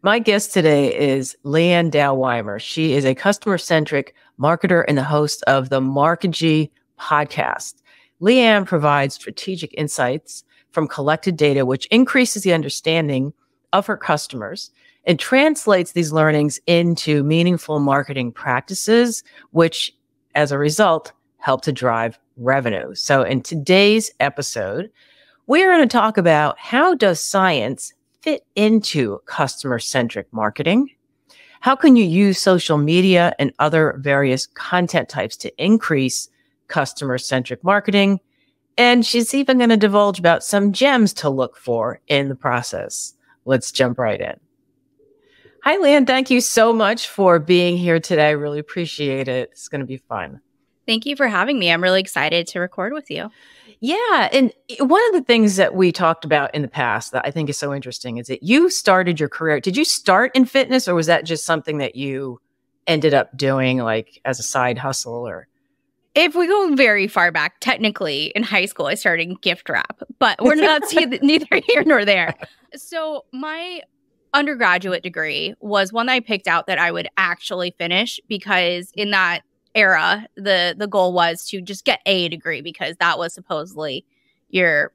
My guest today is Leanna Dow-Weimer. She is a customer-centric marketer and the host of the Markigy podcast. Leanne provides strategic insights from collected data, which increases the understanding of her customers and translates these learnings into meaningful marketing practices, which, as a result, help to drive revenue. So in today's episode, we're going to talk about how does science fit into customer-centric marketing? How can you use social media and other various content types to increase customer-centric marketing? And she's even going to divulge about some gems to look for in the process. Let's jump right in. Hi, Leanne. Thank you so much for being here today. I really appreciate it. It's going to be fun. Thank you for having me. I'm really excited to record with you. Yeah. And one of the things that we talked about in the past that I think is so interesting is that you started your career. Did you start in fitness, or was that just something that you ended up doing like as a side hustle? Or if we go very far back, technically in high school, I started in gift wrap, but we're not neither here nor there. So my undergraduate degree was one that I picked out that I would actually finish, because in that era, the goal was to just get a degree, because that was supposedly your,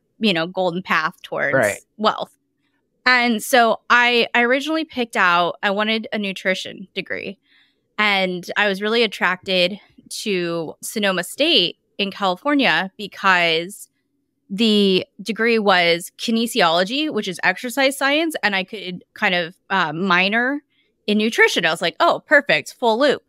golden path towards wealth. And so I originally picked out, I wanted a nutrition degree. And I was really attracted to Sonoma State in California because the degree was kinesiology, which is exercise science. And I could kind of minor in nutrition. I was like, oh, perfect, full loop.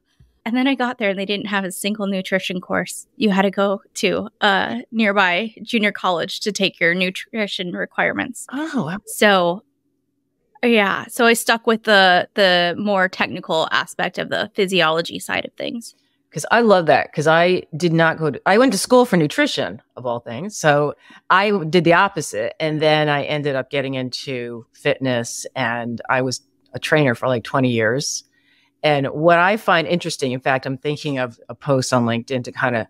And then I got there and they didn't have a single nutrition course. You had to go to a nearby junior college to take your nutrition requirements. Oh, so yeah. So I stuck with the more technical aspect of the physiology side of things. Because I love that. Because I did not I went to school for nutrition, of all things. So I did the opposite. And then I ended up getting into fitness, and I was a trainer for like 20 years. And what I find interesting, in fact, I'm thinking of a post on LinkedIn to kind of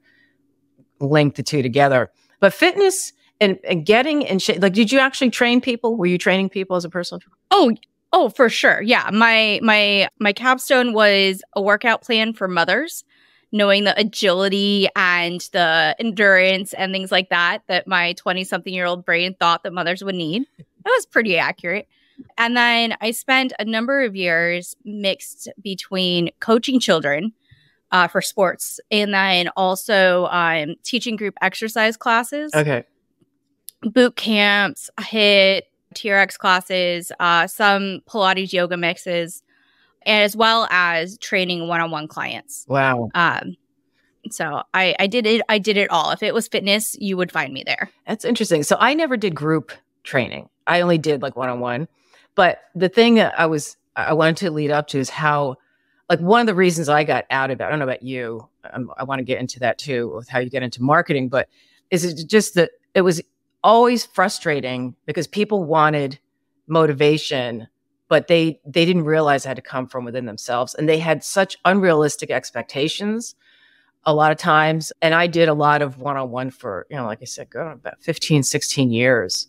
link the two together. But fitness and getting in shape, like, did you actually train people? Were you training people as a personal trainer? Oh, for sure. Yeah. My capstone was a workout plan for mothers, knowing the agility and the endurance and things like that my 20-something-year-old brain thought that mothers would need. That was pretty accurate. And then I spent a number of years mixed between coaching children for sports, and then also teaching group exercise classes. Okay. Boot camps, HIIT, TRX classes, some Pilates yoga mixes, as well as training one-on-one clients. Wow. So I did it all. If it was fitness, you would find me there. That's interesting. So I never did group training. I only did like one-on-one. But the thing that I wanted to lead up to is how, like, one of the reasons I got out of it, I don't know about you, I want to get into that too, with how you get into marketing, but is it just that it was always frustrating because people wanted motivation, but they didn't realize it had to come from within themselves. And they had such unrealistic expectations a lot of times. And I did a lot of one-on-one for, like I said, about 15, 16 years.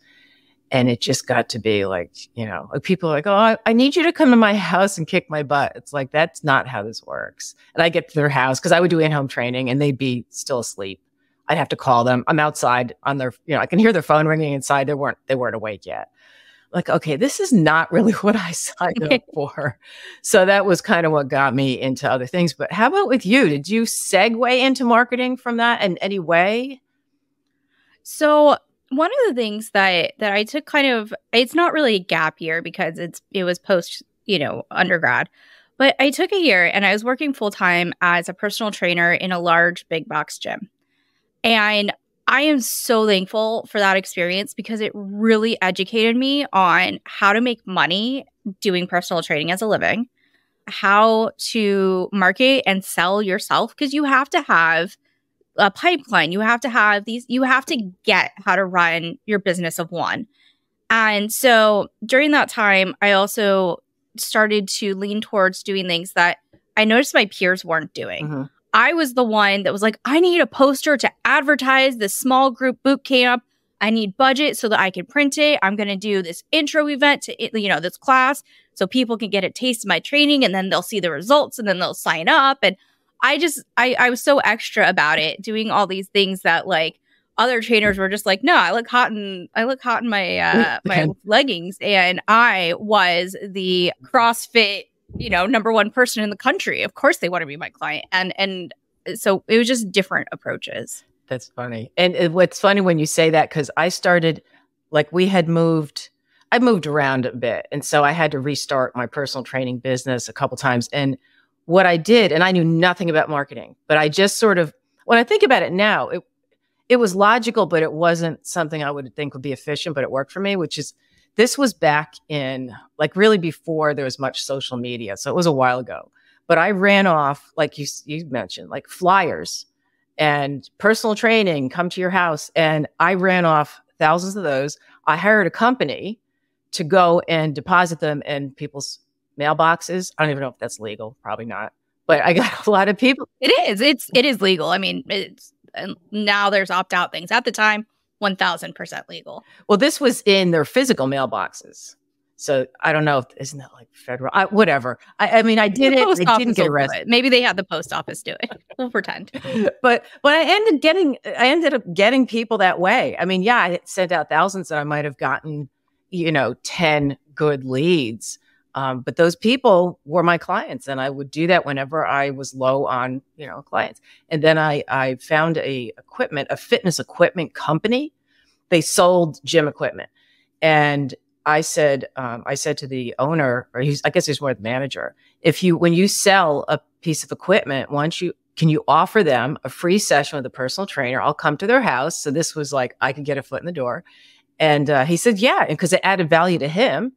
And it just got to be like, like people are like, oh, I need you to come to my house and kick my butt. It's like, that's not how this works. And I get to their house because I would do in-home training and they'd be still asleep. I'd have to call them. I'm outside on their, I can hear their phone ringing inside. They weren't awake yet. Like, okay, this is not really what I signed up for. So that was kind of what got me into other things. But how about with you? Did you segue into marketing from that in any way? So one of the things that I took it's not really a gap year because it was post, undergrad, but I took a year and I was working full time as a personal trainer in a large big box gym. And I am so thankful for that experience because it really educated me on how to make money doing personal training as a living, how to market and sell yourself, because you have to have a pipeline. You have to get how to run your business of one. And so during that time, I also started to lean towards doing things that I noticed my peers weren't doing. Mm-hmm. I was the one that was like, I need a poster to advertise this small group boot camp. I need budget so that I can print it. I'm going to do this intro event to, this class so people can get a taste of my training, and then they'll see the results and then they'll sign up. And I was so extra about it, doing all these things that like other trainers were just like, no, I look hot in my my leggings. And I was the CrossFit, #1 person in the country. Of course they want to be my client. And so it was just different approaches. That's funny. And what's funny when you say that, because I started, like I moved around a bit. And so I had to restart my personal training business a couple times. And what I did, and I knew nothing about marketing, but I just sort of, when I think about it now, it was logical, but it wasn't something I would think would be efficient, but it worked for me, this was back in like really before there was much social media. So it was a while ago, but I ran off, like you mentioned, like flyers and personal training, come to your house. And I ran off thousands of those. I hired a company to go and deposit them in people's mailboxes. I don't even know if that's legal. Probably not. But I got a lot of people. It is. It is legal. I mean, and now there's opt-out things. At the time, 1,000% legal. Well, this was in their physical mailboxes. So I don't know. Isn't that like federal? Whatever. I mean, I did it. I didn't get arrested. Maybe they had the post office do it. We'll pretend. But I ended up getting people that way. I mean, yeah, I sent out thousands and I might have gotten, 10 good leads. But those people were my clients, and I would do that whenever I was low on, clients. And then I found a fitness equipment company. They sold gym equipment. And I said to the owner, or I guess he's more the manager, when you sell a piece of equipment, can you offer them a free session with a personal trainer? I'll come to their house. So this was like, I could get a foot in the door. And he said, yeah, because it added value to him,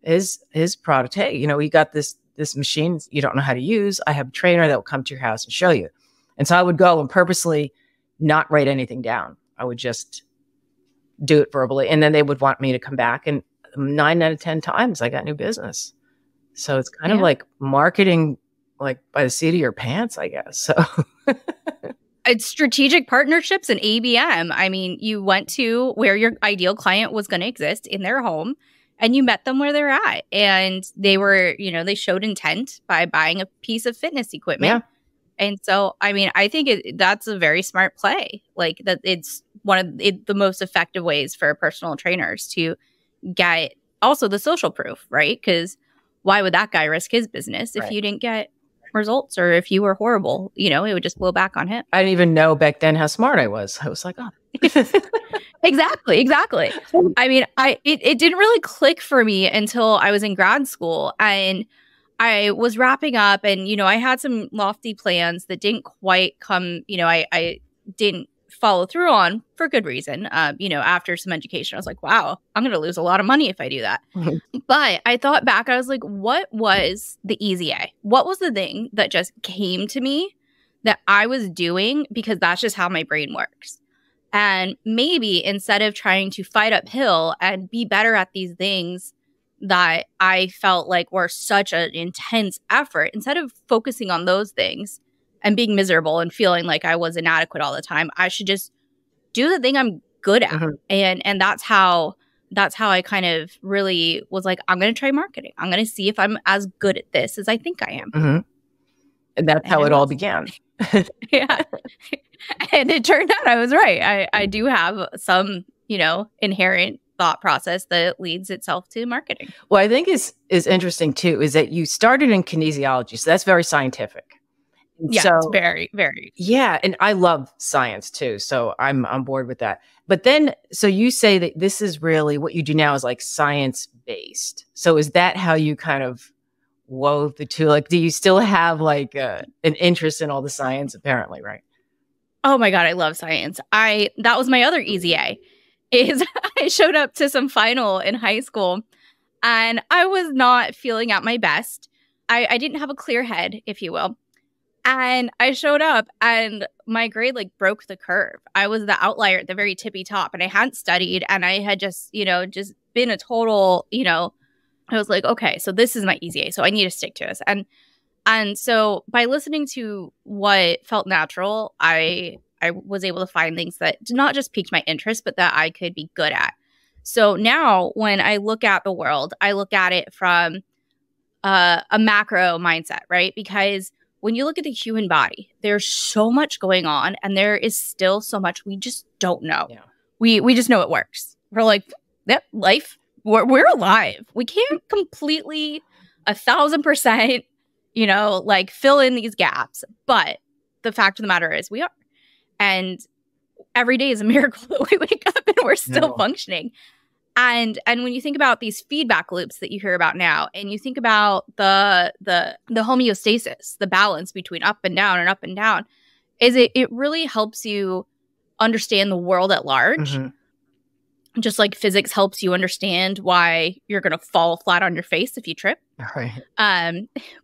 his product. Hey, you got this machine you don't know how to use. I have a trainer that will come to your house and show you. And so I would go and purposely not write anything down. I would just do it verbally. And then they would want me to come back. And 9 out of 10 times I got new business. So it's kind of like marketing, like by the seat of your pants, I guess. So it's strategic partnerships and ABM. I mean, you went to where your ideal client was going to exist in their home, and you met them where they're at. And they were, they showed intent by buying a piece of fitness equipment. Yeah. And so, I mean, I think that's a very smart play. Like that, it's one of the most effective ways for personal trainers to get also the social proof, right? Because why would that guy risk his business if you didn't get results, or if you were horrible? It would just blow back on him. I didn't even know back then how smart I was. I was like, oh. Exactly. I mean, it didn't really click for me until I was in grad school, and I was wrapping up, and I had some lofty plans that didn't quite come. I didn't follow through on, for good reason. After some education, I was like, wow, I'm going to lose a lot of money if I do that. But I thought back, I was like, what was the easy A? What was the thing that just came to me that I was doing because that's just how my brain works? And maybe instead of trying to fight uphill and be better at these things that I felt like were such an intense effort, instead of focusing on those things and being miserable and feeling like I was inadequate all the time, I should just do the thing I'm good at. And that's how I kind of really was like, I'm going to try marketing. I'm going to see if I'm as good at this as I think I am. And that's how it all began. Yeah. And it turned out I was right. I do have some, inherent thought process that leads itself to marketing. Well, I think is interesting too, is that you started in kinesiology. So that's very scientific. Yeah, so, it's very, very. Yeah. And I love science too. So I'm on board with that. But then, so you say that this is really what you do now is like science-based. So is that how you kind of wove the two? Like, do you still have like an interest in all the science? Apparently, right? Oh my God, I love science. That was my other easy A. Is I showed up to some final in high school, and I was not feeling at my best. I didn't have a clear head, if you will. And I showed up, and my grade like broke the curve. I was the outlier at the very tippy top, and I hadn't studied, and I had just been a total, I was like, okay, so this is my easy A, so I need to stick to this. And so by listening to what felt natural, I I was able to find things that not just piqued my interest, but that I could be good at. So now when I look at the world, I look at it from a macro mindset, right? Because when you look at the human body, there's so much going on, and there is still so much we just don't know. Yeah. We just know it works. We're like, yep, life, we're alive. We can't completely 1,000%, like fill in these gaps. But the fact of the matter is we are. And every day is a miracle that we wake up and we're still functioning. And when you think about these feedback loops that you hear about now, and you think about the homeostasis, the balance between up and down, is it really helps you understand the world at large. Mm-hmm. Just like physics helps you understand why you're going to fall flat on your face if you trip. Right.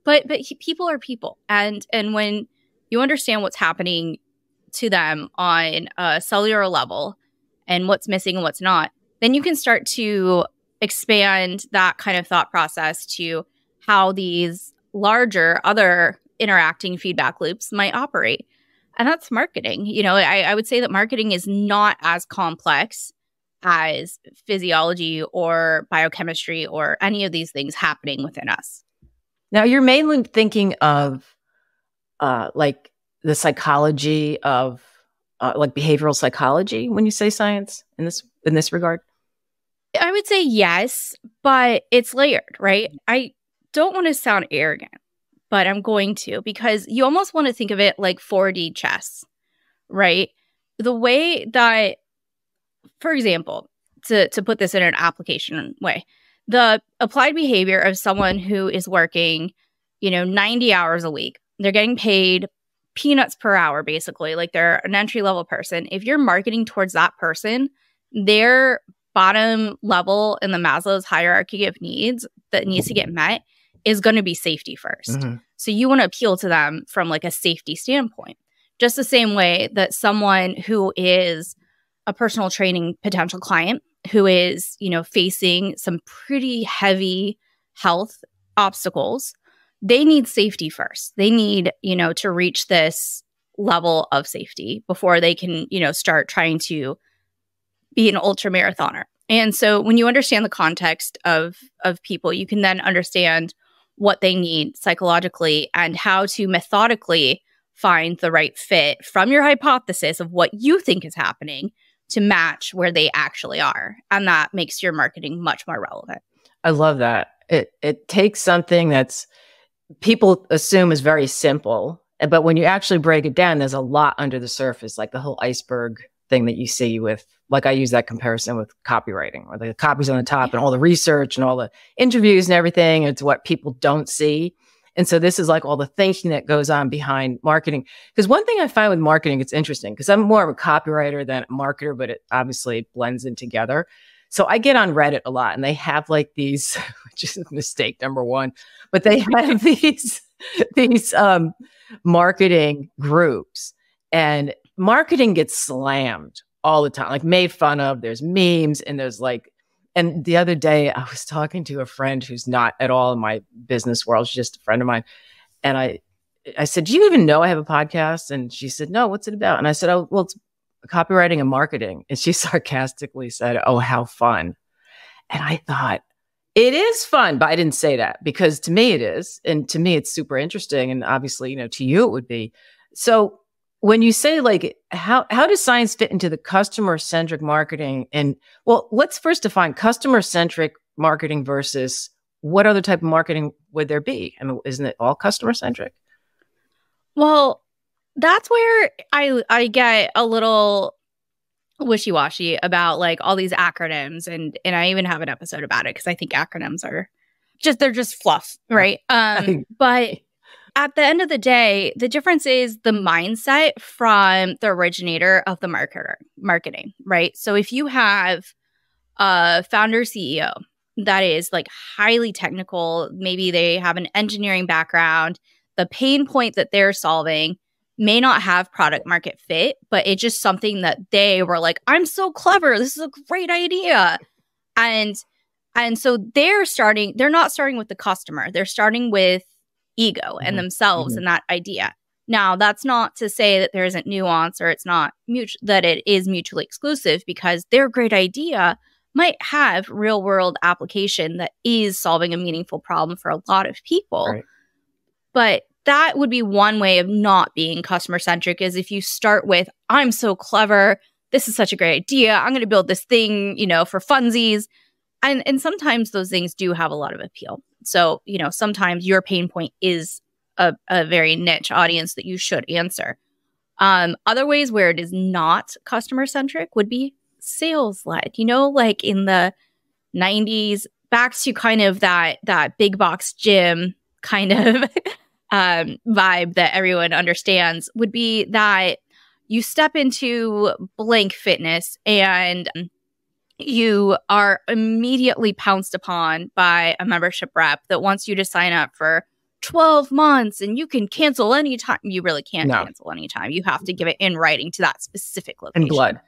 But people are people, and when you understand what's happening to them on a cellular level and what's missing and what's not, then you can start to expand that kind of thought process to how these larger other interacting feedback loops might operate. And that's marketing. I would say that marketing is not as complex as physiology or biochemistry or any of these things happening within us. Now, you're mainly thinking of like the psychology of like behavioral psychology when you say science in this regard? I would say yes, but it's layered, right? I don't want to sound arrogant, but I'm going to, because you almost want to think of it like 4D chess, right? The way that, for example, to put this in an application way, the applied behavior of someone who is working, 90 hours a week, they're getting paid peanuts per hour, basically, like they're an entry-level person. If you're marketing towards that person, their bottom level in the Maslow's hierarchy of needs that needs to get met is going to be safety first. Mm-hmm. So you want to appeal to them from like a safety standpoint, just the same way that someone who is a personal training potential client who is, facing some pretty heavy health obstacles, they need safety first. They need, to reach this level of safety before they can, start trying to be an ultra marathoner. And so when you understand the context of people, you can then understand what they need psychologically and how to methodically find the right fit from your hypothesis of what you think is happening to match where they actually are. And that makes your marketing much more relevant. I love that. It takes something that's people assume is very simple, but when you actually break it down, there's a lot under the surface, like the whole iceberg thing that you see with, like I use that comparison with copywriting, or the copy's on the top and all the research and all the interviews and everything. It's what people don't see. And so this is like all the thinking that goes on behind marketing. Because one thing I find with marketing, it's interesting because I'm more of a copywriter than a marketer, but it obviously blends in together. So I get on Reddit a lot, and they have like these, which is a mistake, number one, but they have these marketing groups, and marketing gets slammed all the time, like made fun of. There's memes, and there's like, and the other day I was talking to a friend who's not at all in my business world. She's just a friend of mine. And I said, do you even know I have a podcast? And she said, no, what's it about? And I said, oh, well, it's copywriting and marketing. And she sarcastically said, oh, how fun. And I thought, it is fun, but I didn't say that because to me it is. And to me, it's super interesting. And obviously, to you it would be. So when you say like, how does science fit into the customer-centric marketing? And well, let's first define customer-centric marketing versus what other type of marketing would there be? I mean, isn't it all customer-centric? Well, that's where I get a little wishy-washy about like all these acronyms, and I even have an episode about it because I think acronyms are they're just fluff, right? But at the end of the day, the difference is the mindset from the originator of the marketing, right? So if you have a founder CEO that is like highly technical, maybe they have an engineering background, the pain point that they're solving may not have product market fit, but it's just something that they were like, I'm so clever. This is a great idea. And so they're not starting with the customer. They're starting with ego and themselves and that idea. Now, that's not to say that there isn't nuance or it's not that it is mutually exclusive, because their great idea might have real world application that is solving a meaningful problem for a lot of people. Right. But that would be one way of not being customer centric, is if you start with, I'm so clever, this is such a great idea, I'm going to build this thing, for funsies. And sometimes those things do have a lot of appeal. So, sometimes your pain point is a very niche audience that you should answer. Other ways where it is not customer centric would be sales led, like in the 90s, back to kind of that big box gym kind of vibe that everyone understands, would be that you step into blank fitness and you are immediately pounced upon by a membership rep that wants you to sign up for 12 months and you can cancel anytime. You really can't cancel anytime. You have to give it in writing to that specific location. And blood.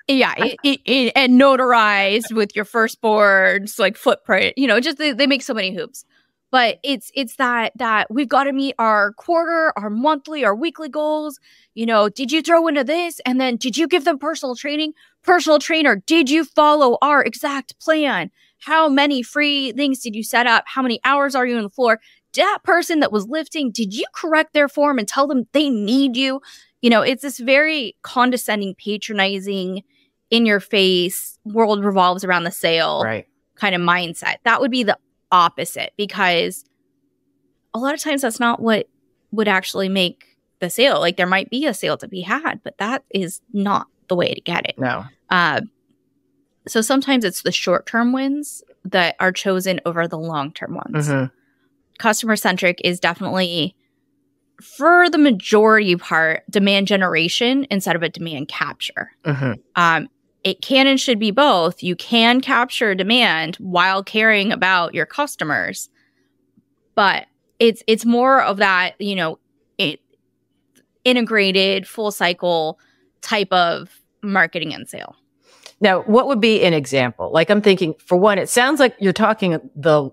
Yeah. And notarized with your firstborn's like footprint, just they make so many hoops. But it's that we've got to meet our quarter, our monthly, our weekly goals. Did you throw into this? And then did you give them personal training? Personal trainer, did you follow our exact plan? How many free things did you set up? How many hours are you on the floor? That person that was lifting, did you correct their form and tell them they need you? It's this very condescending, patronizing, in your face, world revolves around the sale kind of mindset. That would be the opposite, because a lot of times that's not what would actually make the sale. Like, there might be a sale to be had, but that is not the way to get it. No. So sometimes it's the short-term wins that are chosen over the long-term ones. Mm-hmm. Customer-centric is definitely, for the majority part, demand generation instead of a demand capture. Mm-hmm. It can and should be both. You can capture demand while caring about your customers, but it's more of that, integrated full cycle type of marketing and sale. Now, what would be an example? Like, I'm thinking, for one, it sounds like you're playing the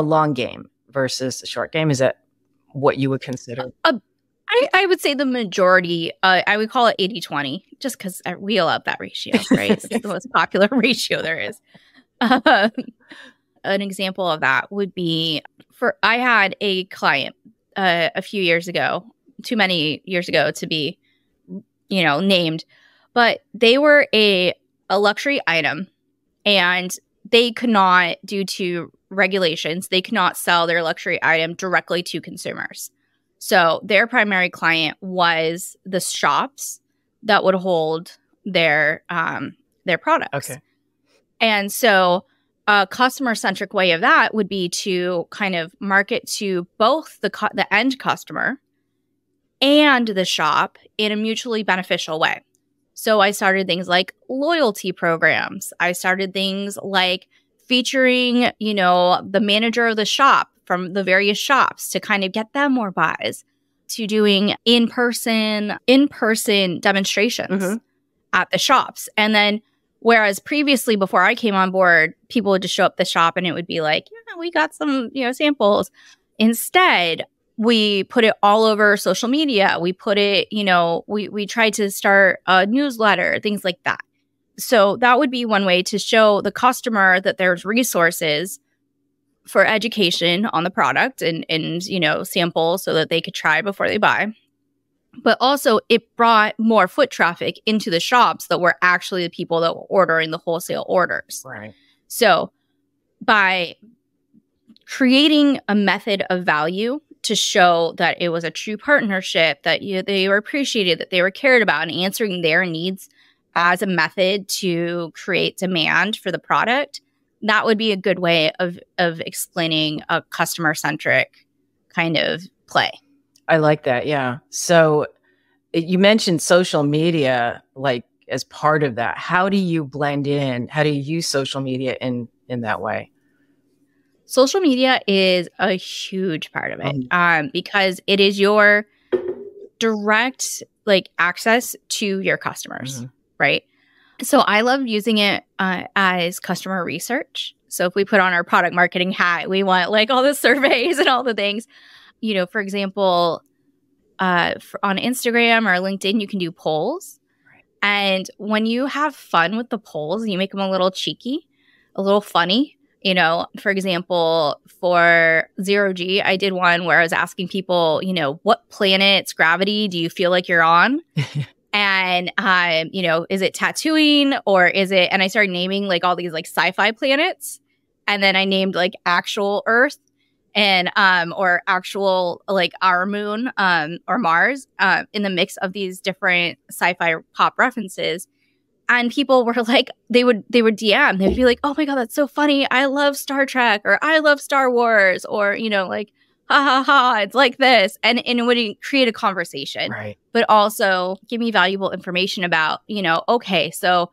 long game versus the short game. Is that what you would consider? I would say the majority, I would call it 80-20, just because we love that ratio, right? It's the most popular ratio there is. An example of that would be, I had a client a few years ago, too many years ago to be, named, but they were a luxury item, and they could not, due to regulations, they could not sell their luxury item directly to consumers. So their primary client was the shops that would hold their products. Okay. And so a customer-centric way of that would be to kind of market to both the end customer and the shop in a mutually beneficial way. So I started things like loyalty programs. I started things like featuring, the manager of the shop from the various shops to kind of get them more buys, to doing in-person demonstrations at the shops. And then, whereas previously, before I came on board, people would just show up at the shop and it would be like, we got some, samples. Instead, we put it all over social media. We put it, we tried to start a newsletter, things like that. So that would be one way to show the customer that there's resources for education on the product and samples so that they could try before they buy. But also it brought more foot traffic into the shops that were actually the people that were ordering the wholesale orders. Right. So by creating a method of value to show that it was a true partnership, that they were appreciated, that they were cared about, and answering their needs as a method to create demand for the product, that would be a good way of explaining a customer-centric kind of play. I like that, yeah. So you mentioned social media, like, as part of that. How do you blend in? How do you use social media in that way? Social media is a huge part of it, because it is your direct access to your customers, right? So I love using it as customer research. So if we put on our product marketing hat, we want all the surveys and all the things. for example, on Instagram or LinkedIn, you can do polls. Right. And when you have fun with the polls, you make them a little cheeky, a little funny. For example, for 0G, I did one where I was asking people, what planet's gravity do you feel like you're on? And, is it Tatooine or is it, and I started naming like all these like sci-fi planets. And then I named like actual Earth and, or actual like our moon, or Mars, in the mix of these different sci-fi pop references. And people were like, they would DM, they'd be like, oh my God, that's so funny. I love Star Trek, or I love Star Wars, or, like, ha ha ha, it's like this. And it would create a conversation, right, but also give me valuable information about, okay, so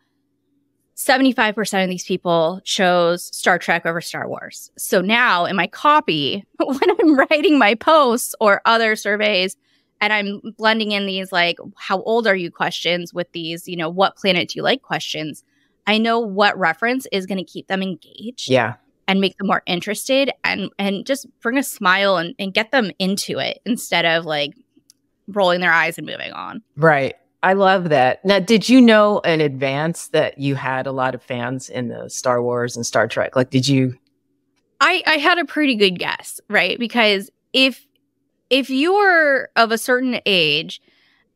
75% of these people chose Star Trek over Star Wars. So now in my copy, when I'm writing my posts or other surveys, and I'm blending in these like, how old are you questions with these, what planet do you like questions, I know what reference is going to keep them engaged. Yeah. And make them more interested and just bring a smile and get them into it instead of like rolling their eyes and moving on. Right. I love that. Now, did you know in advance that you had a lot of fans in the Star Wars and Star Trek? Like, did you? I had a pretty good guess, right? Because if you were of a certain age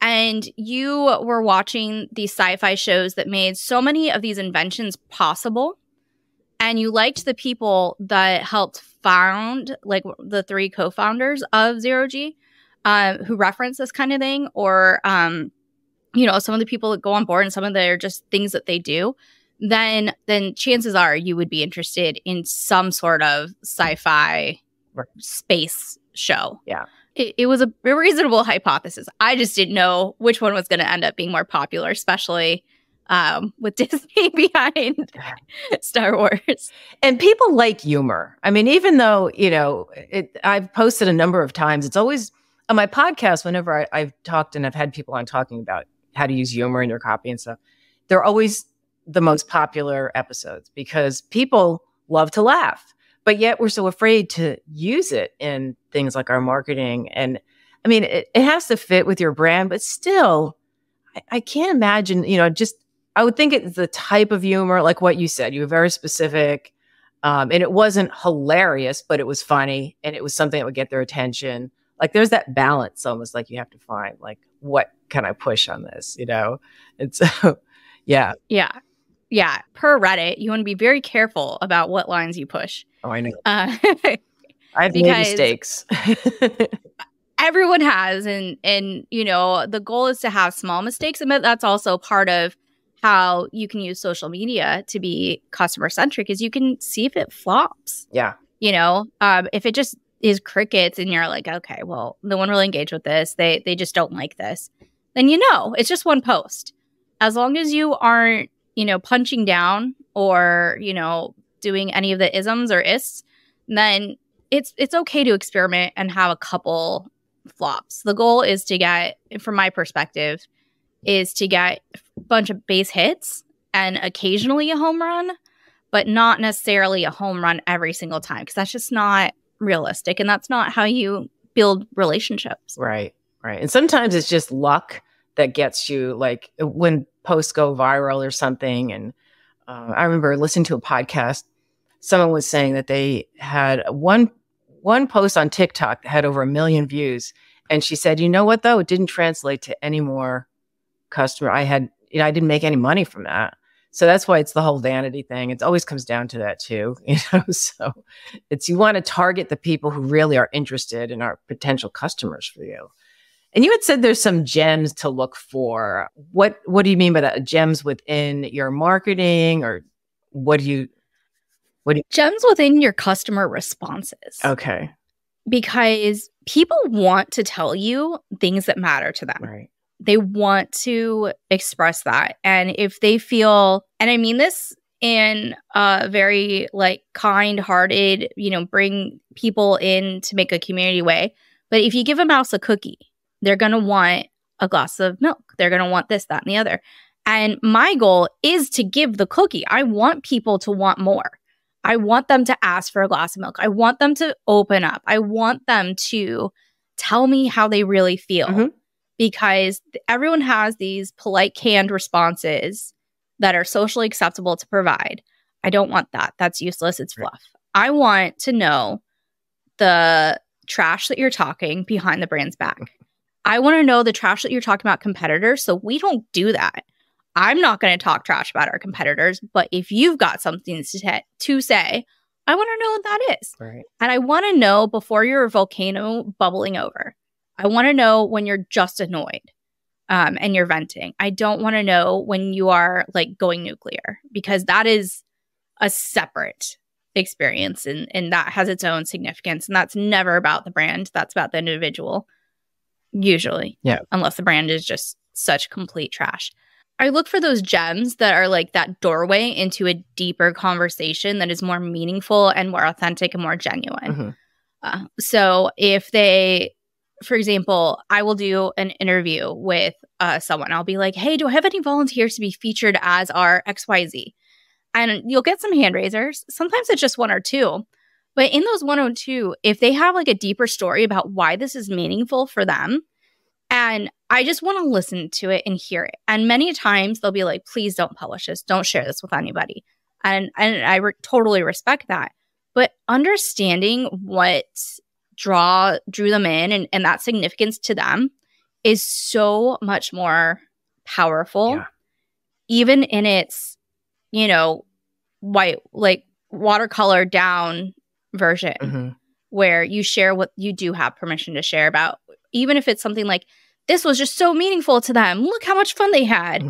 and you were watching these sci-fi shows that made so many of these inventions possible, and you liked the people that helped found, like the 3 co-founders of 0G, who reference this kind of thing, or some of the people that go on board and some of their just things that they do, then chances are you would be interested in some sort of sci-fi space show. Yeah. It was a reasonable hypothesis. I just didn't know which one was going to end up being more popular, especially with Disney behind Star Wars. And people like humor. I mean, even though, I've posted a number of times, it's always on my podcast, whenever I've talked and I've had people on talking about how to use humor in your copy and stuff, they're always the most popular episodes because people love to laugh, but yet we're so afraid to use it in things like our marketing. And I mean, it has to fit with your brand, but still, I can't imagine, I would think it's the type of humor, like what you said, you were very specific, and it wasn't hilarious, but it was funny and it was something that would get their attention. Like there's that balance almost like you have to find, like, what can I push on this, And so, yeah. Yeah. Yeah. Per Reddit, you want to be very careful about what lines you push. Oh, I know. I've made mistakes. Everyone has. And, the goal is to have small mistakes. And that's also part of how you can use social media to be customer centric is you can see if it flops. Yeah. If it just is crickets and you're like, okay, well, no one really engaged with this. They just don't like this. Then, it's just one post. As long as you aren't, punching down or, doing any of the isms or ists, then it's okay to experiment and have a couple flops. The goal is to get, from my perspective, is to get a bunch of base hits and occasionally a home run, but not necessarily a home run every single time because that's just not realistic and that's not how you build relationships. Right. And sometimes it's just luck that gets you, like when posts go viral or something. And I remember listening to a podcast. Someone was saying that they had one post on TikTok that had over 1 million views. And she said, you know what, though? It didn't translate to any more customer. I didn't make any money from that. So that's why it's the whole vanity thing. It always comes down to that too. So you want to target the people who really are interested and are potential customers for you. And you had said there's some gems to look for. What do you mean by that? Gems within your marketing, or what do you gems within your customer responses? Okay. Because people want to tell you things that matter to them. Right. They want to express that. And if they feel, and I mean this in a very like kind-hearted, bring people in to make a community way. But if you give a mouse a cookie, they're going to want a glass of milk. They're going to want this, that, and the other. And my goal is to give the cookie. I want people to want more. I want them to ask for a glass of milk. I want them to open up. I want them to tell me how they really feel, because everyone has these polite, canned responses that are socially acceptable to provide. I don't want that. That's useless. It's fluff. I want to know the trash that you're talking behind the brand's back. I want to know the trash that you're talking about competitors, so we don't do that. I'm not going to talk trash about our competitors, but if you've got something to say, I want to know what that is. Right. And I want to know before you're a volcano bubbling over. I want to know when you're just annoyed and you're venting. I don't want to know when you are like going nuclear, because that is a separate experience and that has its own significance. And that's never about the brand. That's about the individual, usually. Yeah. Unless the brand is just such complete trash. I look for those gems that are like that doorway into a deeper conversation that is more meaningful and more authentic and more genuine. So if they, for example, I will do an interview with someone. I'll be like, hey, do I have any volunteers to be featured as our XYZ? And you'll get some hand raisers. Sometimes it's just one or two. But in those one or two, if they have like a deeper story about why this is meaningful for them, and I just want to listen to it and hear it. And many times they'll be like, please don't publish this. Don't share this with anybody. And I totally respect that. But understanding what drew them in and that significance to them is so much more powerful. Yeah. Even in its, white, like watercolor down version where you share what you do have permission to share about, even if it's something like, this was just so meaningful to them. Look how much fun they had.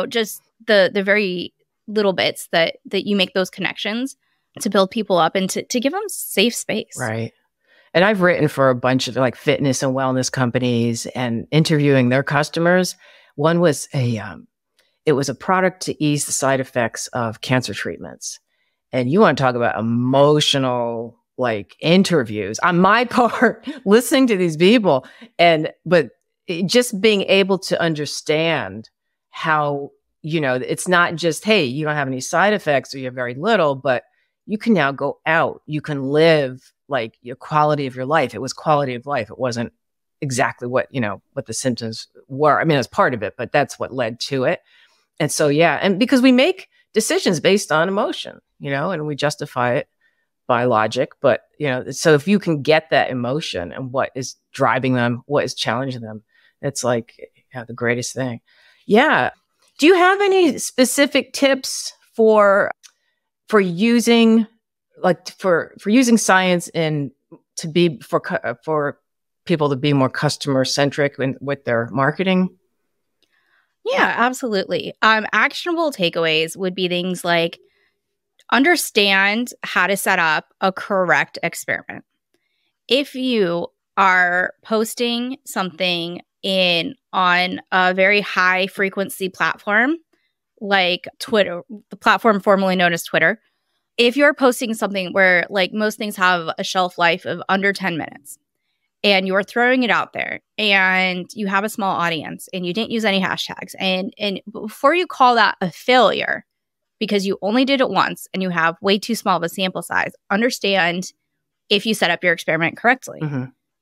Just the very little bits that you make those connections to build people up and to give them safe space. Right. And I've written for a bunch of like fitness and wellness companies and interviewing their customers. One was it was a product to ease the side effects of cancer treatments. And you want to talk about emotional like interviews on my part, listening to these people but just being able to understand how, it's not just, hey, you don't have any side effects or you have very little, but you can now go out, you can live like your quality of your life. It was quality of life. It wasn't exactly what the symptoms were. I mean, it's part of it, but that's what led to it. And so, yeah. And because we make decisions based on emotion, and we justify it by logic, but, so if you can get that emotion and what is driving them, what is challenging them, it's like the greatest thing. Yeah. Do you have any specific tips for using for using science to be for people to be more customer centric with their marketing? Yeah, absolutely. Actionable takeaways would be things like understand how to set up a correct experiment. If you are posting something on a very high frequency platform like Twitter, the platform formerly known as Twitter, if you're posting something where like most things have a shelf life of under 10 minutes and you're throwing it out there and you have a small audience and you didn't use any hashtags and before you call that a failure because you only did it once and you have way too small of a sample size, understand if you set up your experiment correctly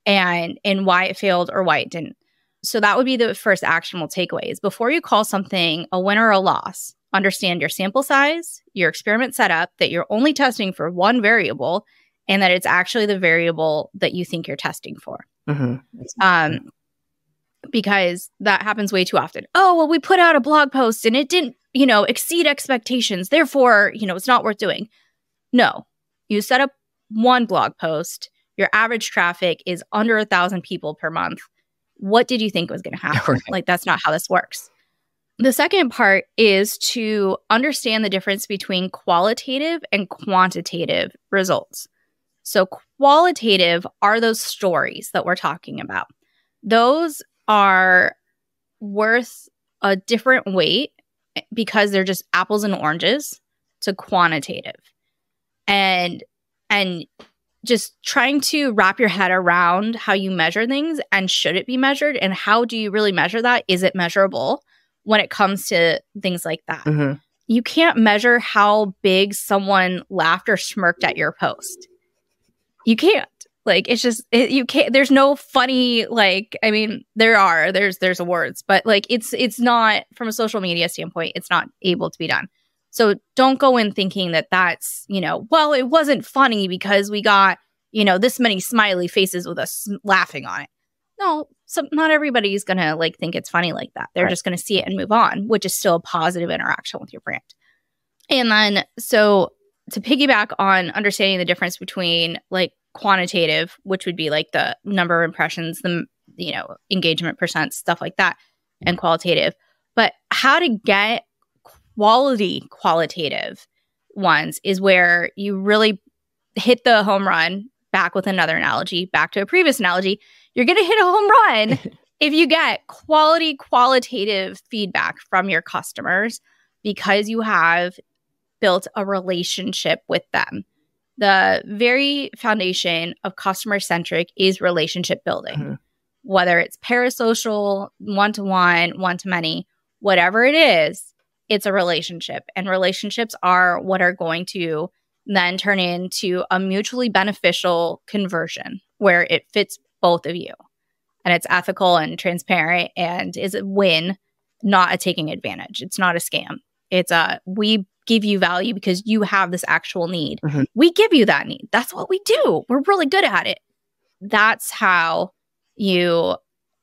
and why it failed or why it didn't. So that would be the first actionable takeaways. Before you call something a win or a loss, understand your sample size, your experiment setup, that you're only testing for one variable, and that it's actually the variable that you think you're testing for. Because that happens way too often. Oh, well, we put out a blog post and it didn't, exceed expectations. Therefore, it's not worth doing. No, you set up one blog post. Your average traffic is under 1,000 people per month. What did you think was going to happen? Right. Like, that's not how this works. The second part is to understand the difference between qualitative and quantitative results. So qualitative are those stories that we're talking about. Those are worth a different weight because they're just apples and oranges to quantitative. And just trying to wrap your head around how you measure things and should it be measured and how do you really measure that? Is it measurable when it comes to things like that? you can't measure how big someone laughed or smirked at your post. You can't. Like, it's just, you can't, there's no funny, like, I mean, there's awards, but like, it's not, from a social media standpoint, it's not able to be done. So don't go in thinking that that's, well, it wasn't funny because we got, this many smiley faces with us laughing on it. No, so not everybody's going to like think it's funny like that. They're just going to see it and move on, which is still a positive interaction with your brand. And then, so to piggyback on understanding the difference between like quantitative, which would be like the number of impressions, the engagement percent, stuff like that, and qualitative, but how to get qualitative ones is where you really hit the home run. Back with another analogy, back to a previous analogy, you're going to hit a home run if you get qualitative feedback from your customers because you have built a relationship with them. The very foundation of customer-centric is relationship building, whether it's parasocial, one-to-one, one-to-many, whatever it is, it's a relationship. And relationships are what are going to then turn into a mutually beneficial conversion where it fits both of you. And it's ethical and transparent and is a win, not a taking advantage. It's not a scam. It's we give you value because you have this actual need. We give you that need. That's what we do. We're really good at it. That's how you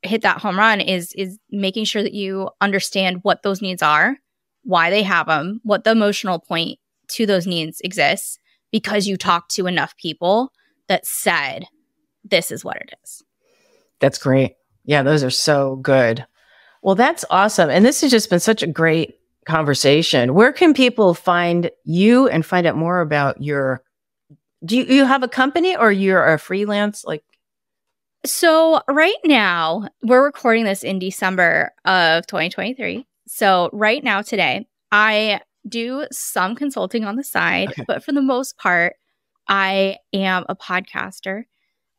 hit that home run is making sure that you understand what those needs are, why they have them, what the emotional point to those needs exists, because you talked to enough people that said, this is what it is. That's great. Yeah, those are so good. Well, that's awesome. And this has just been such a great conversation. Where can people find you and find out more about do you have a company or you're a freelance? So right now, we're recording this in December of 2023. So right now, today, I do some consulting on the side, but for the most part, I am a podcaster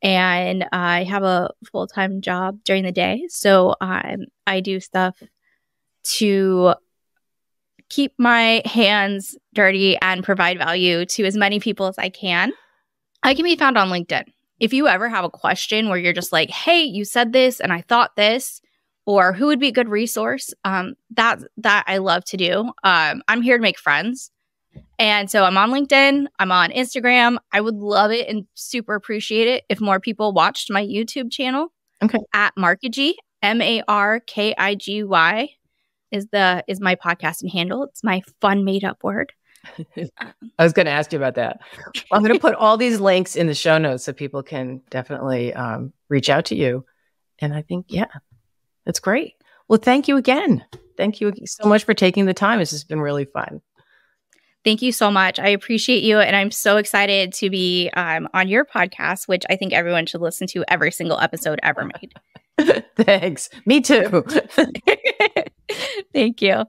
and I have a full-time job during the day. So I do stuff to keep my hands dirty and provide value to as many people as I can. I can be found on LinkedIn. If you ever have a question where you're just like, hey, you said this and I thought this, or who would be a good resource, that I love to do. I'm here to make friends. And so I'm on LinkedIn. I'm on Instagram. I would love it and super appreciate it if more people watched my YouTube channel. At Markigy, Markigy is my podcasting handle. It's my fun made up word. I was going to ask you about that. I'm going to put all these links in the show notes so people can definitely reach out to you. And I think, that's great. Well, thank you again. Thank you so much for taking the time. This has been really fun. Thank you so much. I appreciate you. And I'm so excited to be on your podcast, which I think everyone should listen to every single episode ever made. Thanks. Me too. Thank you.